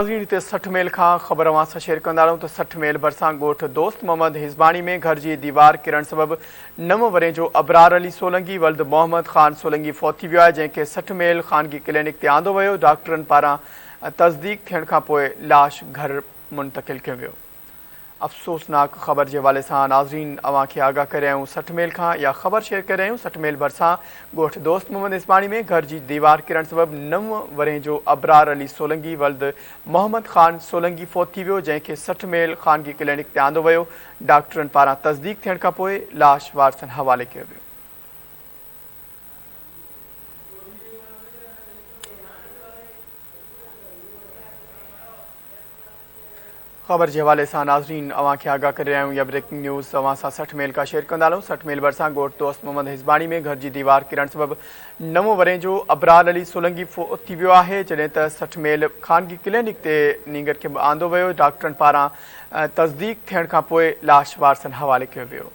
60 मेल खां ख़बर अवां सां शेयर कंदा आहियूं त 60 मेल भरिसां ॻोठ दोस्त मोहम्मद हिज़बाणी में घर जी दीवार किरण सबबि 9 वरे जो अबरार अली सोलंगी वल्द मोहम्मद ख़ान सोलंगी फौत थी वियो आहे, जंहिंखे 60 मेल ख़ानगी क्लिनिक ते आंदो वियो। डॉक्टरनि पारां तस्दीक थियण खां पोइ लाश घर मुंतक़िल कयो वियो। अफ़सोसनाक ख़बर जे हवाले सां नाज़रीन अवां खे आगाह करे रहिया आहियूं 60 मेल खां या ख़बर शेयर करे रहिया आहियूं। 60 मेल भरिसां ॻोठ दोस्त मोहम्मद हिज़बाणी में घर जी दीवार किरण सबबि 9 वरे जो अबरार अली सोलंगी वल्द मोहम्मद ख़ान सोलंगी फौत थी वियो, जंहिंखे 60 मेल ख़ानगी क्लिनिक ते आंदो वियो। डॉक्टरनि पारां तस्दीक थियण खां पोइ लाश वारसनि हवाले कयो वियो। ख़बर जे हवाले सां नाज़रीन अवां खे आगाह करे रहिया आहियूं या ब्रेकिंग न्यूज़ अवां सां 60 मेल खां शेयर कंदा आहियूं। 60 मेल भरिसां ॻोठ दोस्त मोहम्मद हिज़बाणी में घर जी दीवार किरण सबबि 9 वरे जो अबरार अली सोलंगी फौत थी वियो आहे, जॾहिं त 60 मेल ख़ानगी क्लिनिक ते नींगर खे आंदो वियो। डॉक्टरनि पारां तस्दीक थियण खां पोइ लाश वारसनि हवाले कयो वियो।